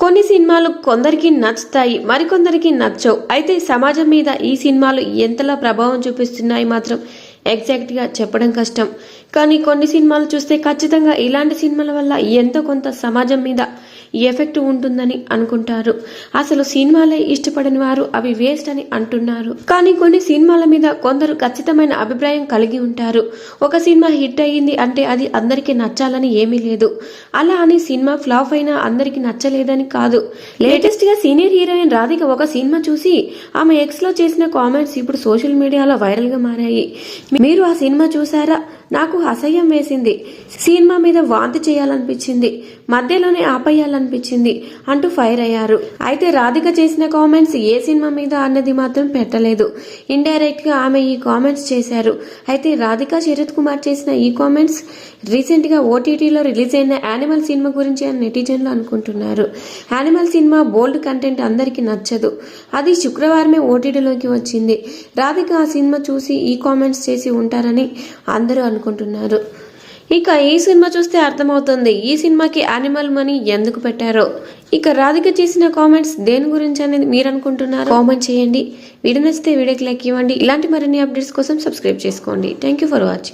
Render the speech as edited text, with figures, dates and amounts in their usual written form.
కొన్ని సినిమాలు కొందరికి నచ్చుతాయి, మరికొందరికి నచ్చవు. అయితే సమాజం మీద ఈ సినిమాలు ఎంతలా ప్రభావం చూపిస్తున్నాయి మాత్రం ఎగ్జాక్ట్గా చెప్పడం కష్టం. కానీ కొన్ని సినిమాలు చూస్తే ఖచ్చితంగా ఇలాంటి సినిమాల వల్ల ఎంతో కొంత సమాజం మీద ఎఫెక్ట్ ఉంటుందని అనుకుంటారు. అసలు సినిమాలే ఇష్టపడని వారు అవి వేస్ట్ అని అంటున్నారు. కానీ కొన్ని సినిమాల మీద కొందరు ఖచ్చితమైన అభిప్రాయం కలిగి ఉంటారు. ఒక సినిమా హిట్ అయ్యింది అంటే అది అందరికీ నచ్చాలని ఏమీ లేదు. అలా అని సినిమా ఫ్లాప్ అయినా అందరికీ నచ్చలేదని కాదు. లేటెస్ట్ గా సీనియర్ హీరోయిన్ రాధిక ఒక సినిమా చూసి ఆమె ఎక్స్ లో చేసిన కామెంట్స్ ఇప్పుడు సోషల్ మీడియాలో వైరల్ గా మారాయి. మీరు ఆ సినిమా చూసారా? నాకు అసహ్యం వేసింది, సినిమా మీద వాంతి చేయాలనిపించింది, మధ్యలోనే ఆపేయాలనిపించింది అంటూ ఫైర్ అయ్యారు. అయితే రాధిక చేసిన కామెంట్స్ ఏ సినిమా మీద అన్నది మాత్రం పెట్టలేదు. ఇండైరెక్ట్ గా ఆమె ఈ కామెంట్స్ చేశారు. అయితే రాధిక శరత్ కుమార్ చేసిన ఈ కామెంట్స్ రీసెంట్ గా ఓటీటీలో రిలీజ్ అయిన యానిమల్ సినిమా గురించి అని నెటిజన్లు అనుకుంటున్నారు. యానిమల్ సినిమా బోల్డ్ కంటెంట్ అందరికి నచ్చదు. అది శుక్రవారమే ఓటీటీలోకి వచ్చింది. రాధిక ఆ సినిమా చూసి ఈ కామెంట్స్ చేసి ఉంటారని అందరూ అనుకుంటున్నారు. ఇక ఈ సినిమా చూస్తే అర్థమవుతుంది ఈ సినిమాకి యానిమల్ మనీ ఎందుకు పెట్టారో. ఇక రాధిక చేసిన కామెంట్స్ దేని గురించి అనేది మీరు అనుకుంటున్నారు? కామెంట్ చేయండి. వీడియో నచ్చితే వీడియోకి లైక్ ఇవ్వండి. ఇలాంటి మరిన్ని అప్డేట్స్ కోసం సబ్స్క్రైబ్ చేసుకోండి. Thank you for watching.